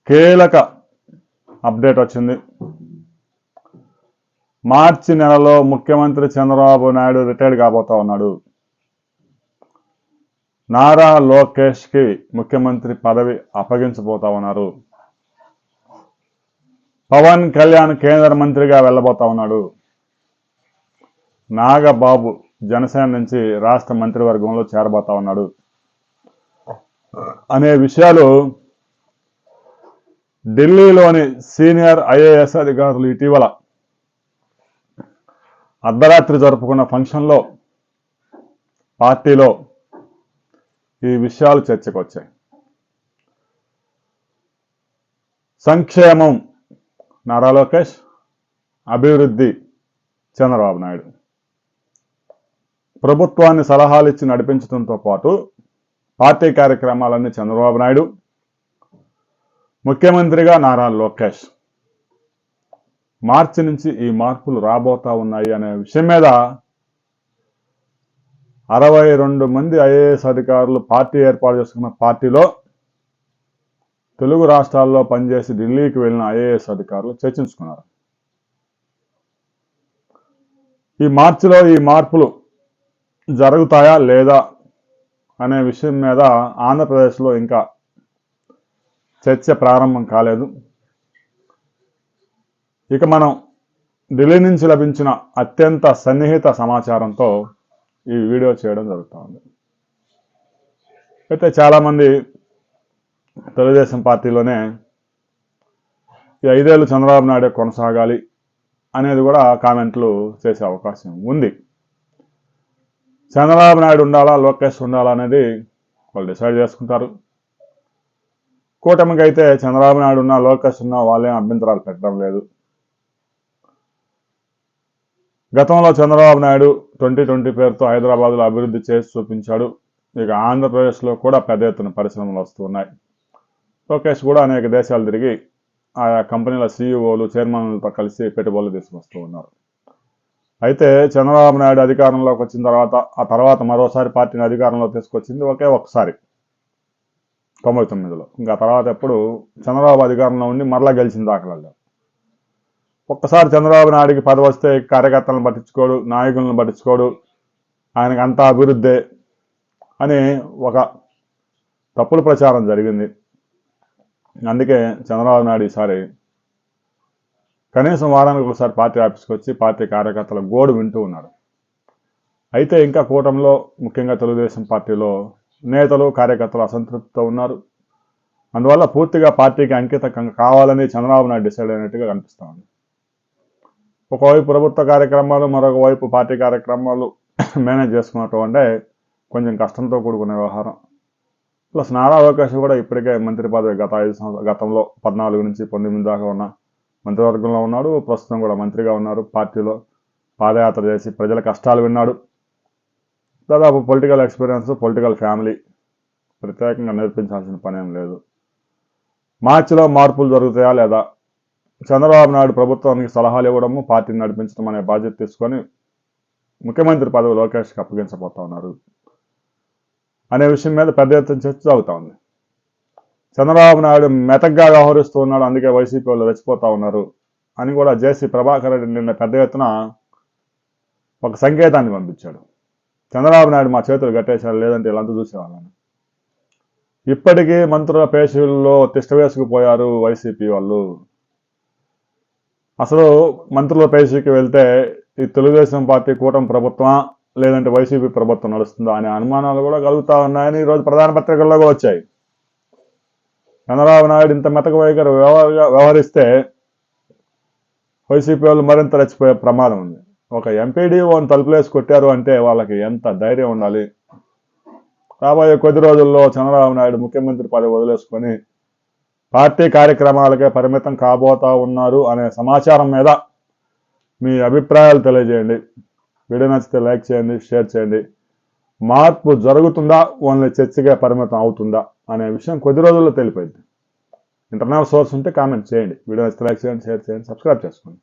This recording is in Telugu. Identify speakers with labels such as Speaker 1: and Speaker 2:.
Speaker 1: కీలక అప్డేట్ వచ్చింది. మార్చి నెలలో ముఖ్యమంత్రి చంద్రబాబు నాయుడు రిటైర్డ్ కాబోతా ఉన్నాడు. నారా లోకేష్కి ముఖ్యమంత్రి పదవి అప్పగించబోతా ఉన్నారు. పవన్ కళ్యాణ్ కేంద్ర మంత్రిగా వెళ్ళబోతా ఉన్నాడు. నాగబాబు జనసేన నుంచి రాష్ట్ర మంత్రివర్గంలో చేరబోతా ఉన్నాడు అనే విషయాలు ఢిల్లీలోని సీనియర్ ఐఏఎస్ అధికారులు ఇటీవల అర్ధరాత్రి జరుపుకున్న ఫంక్షన్లో పార్టీలో ఈ విషయాలు చర్చకు వచ్చాయి. సంక్షేమం నారా లోకేష్, అభివృద్ధి చంద్రబాబు నాయుడు. ప్రభుత్వాన్ని సలహాలు ఇచ్చి నడిపించడంతో పాటు పార్టీ కార్యక్రమాలన్నీ చంద్రబాబు నాయుడు, ముఖ్యమంత్రిగా నారా లోకేష్. మార్చి నుంచి ఈ మార్పులు రాబోతా ఉన్నాయి అనే విషయం మీద 62 మంది ఐఏఎస్ అధికారులు పార్టీ ఏర్పాటు చేసుకున్న పార్టీలో తెలుగు రాష్ట్రాల్లో పనిచేసి ఢిల్లీకి వెళ్ళిన ఐఏఎస్ అధికారులు చర్చించుకున్నారు. ఈ మార్చిలో ఈ మార్పులు జరుగుతాయా లేదా అనే విషయం మీద ఆంధ్రప్రదేశ్లో ఇంకా చర్చ ప్రారంభం కాలేదు. ఇక మనం ఢిల్లీ నుంచి లభించిన అత్యంత సన్నిహిత సమాచారంతో ఈ వీడియో చేయడం జరుగుతుంది. అయితే చాలామంది తెలుగుదేశం పార్టీలోనే ఈ 5 ఏళ్ళు చంద్రబాబు నాయుడు కొనసాగాలి అనేది కూడా కామెంట్లు చేసే అవకాశం ఉంది. చంద్రబాబు నాయుడు ఉండాలా, లోకేష్ ఉండాలా అనేది వాళ్ళు డిసైడ్ చేసుకుంటారు. కూటమికి అయితే చంద్రబాబు నాయుడు ఉన్నా, లోకేష్ ఉన్నా వాళ్ళేం అభ్యంతరాలు పెట్టడం లేదు. గతంలో చంద్రబాబు నాయుడు 2020 పేరుతో హైదరాబాద్లో అభివృద్ధి చేసి చూపించాడు. ఇక ఆంధ్రప్రదేశ్లో కూడా పెద్ద ఎత్తున పరిశ్రమలు వస్తున్నాయి. లోకేష్ కూడా అనేక దేశాలు తిరిగి ఆయా కంపెనీల సీఈఓలు, చైర్మన్లతో కలిసి పెట్టుబడులు తీసుకొస్తూ ఉన్నారు. అయితే చంద్రబాబు నాయుడు అధికారంలోకి వచ్చిన ఆ తర్వాత మరోసారి పార్టీని అధికారంలో తీసుకొచ్చింది ఒకే ఒకసారి 99లో. ఇంకా తర్వాత ఎప్పుడు చంద్రబాబు అధికారంలో ఉండి మరలా గెలిచిన దాఖలాలు. ఒక్కసారి చంద్రబాబు నాయుడికి పదవి వస్తే కార్యకర్తలను పట్టించుకోడు, నాయకులను పట్టించుకోడు, ఆయనకు అంతా అభివృద్ధే అని ఒక తప్పుడు ప్రచారం జరిగింది. అందుకే చంద్రబాబు నాయుడు ఈసారి కనీసం వారానికి ఒకసారి పార్టీ ఆఫీస్కి వచ్చి పార్టీ కార్యకర్తల గోడు వింటూ ఉన్నాడు. అయితే ఇంకా కూటమిలో ముఖ్యంగా తెలుగుదేశం పార్టీలో నేతలు, కార్యకర్తలు అసంతృప్తితో ఉన్నారు. అందువల్ల పూర్తిగా పార్టీకి అంకితం కావాలని చంద్రబాబు నాయుడు డిసైడ్ అయినట్టుగా కనిపిస్తూ ఉంది. ఒకవైపు ప్రభుత్వ కార్యక్రమాలు, మరొక వైపు పార్టీ కార్యక్రమాలు మేనేజ్ చేసుకున్నట్టు అంటే కొంచెం కష్టంతో కూడుకునే వ్యవహారం. ప్లస్ నారా లోకేష్ కూడా ఇప్పటికే మంత్రి పదవి గతంలో 14 నుంచి 19 దాకా ఉన్న మంత్రివర్గంలో ఉన్నాడు. ప్రస్తుతం కూడా మంత్రిగా ఉన్నారు. పార్టీలో పాదయాత్ర చేసి ప్రజల కష్టాలు విన్నాడు. దాదాపు పొలిటికల్ ఎక్స్పీరియన్స్, పొలిటికల్ ఫ్యామిలీ ప్రత్యేకంగా నేర్పించాల్సిన పనేం లేదు. మార్చిలో మార్పులు జరుగుతాయా లేదా, చంద్రబాబు నాయుడు ప్రభుత్వానికి సలహాలు ఇవ్వడము, పార్టీని నడిపించడం అనే బాధ్యత తీసుకొని ముఖ్యమంత్రి పదవి లోకేష్కి అప్పగించబోతా ఉన్నారు అనే విషయం మీద పెద్ద ఎత్తున చర్చ సాగుతూ ఉంది. చంద్రబాబు నాయుడు మెతగ్గా వ్యవహరిస్తూ ఉన్నాడు, అందుకే వైసీపీ వాళ్ళు రెచ్చిపోతా ఉన్నారు అని కూడా జేసీ ప్రభాకర్ రెడ్డి నిన్న పెద్ద ఎత్తున ఒక సంకేతాన్ని పంపించాడు. చంద్రబాబు నాయుడు మా చేతులు కట్టేశారు, లేదంటే ఇలాంతా చూసేవాళ్ళని. ఇప్పటికీ మంత్రుల పేషీల్లో తిష్ట వేసుకుపోయారు వైసీపీ వాళ్ళు. అసలు మంత్రుల పేషీకి వెళ్తే ఈ తెలుగుదేశం పార్టీ కూటమి ప్రభుత్వమా లేదంటే వైసీపీ ప్రభుత్వం నడుస్తుందా అనే అనుమానాలు కూడా కలుగుతా ఉన్నాయని ఈరోజు ప్రధాన పత్రికల్లో కూడా వచ్చాయి. చంద్రబాబు నాయుడు ఇంత మెతక వైఖరి వ్యవహరిస్తే వైసీపీ వాళ్ళు మరింత రెచ్చిపోయే ప్రమాదం ఉంది. ఒక ఎంపీడీఓని తలుపులేసి కొట్టారు అంటే వాళ్ళకి ఎంత ధైర్యం ఉండాలి. రాబోయే కొద్ది రోజుల్లో చంద్రబాబు నాయుడు ముఖ్యమంత్రి పదవి వదిలేసుకొని పార్టీ కార్యక్రమాలకే పరిమితం కాబోతా ఉన్నారు అనే సమాచారం మీద మీ అభిప్రాయాలు తెలియజేయండి. వీడియో నచ్చితే లైక్ చేయండి, షేర్ చేయండి. మార్పు జరుగుతుందా, ఓన్లీ చర్చగా పరిమితం అవుతుందా అనే విషయం కొద్ది రోజుల్లో తెలిపోయింది. ఇంటర్నల్ సోర్స్ ఉంటే కామెంట్ చేయండి. వీడియో నచ్చితే లైక్ చేయండి, షేర్ చేయండి, సబ్స్క్రైబ్ చేసుకోండి.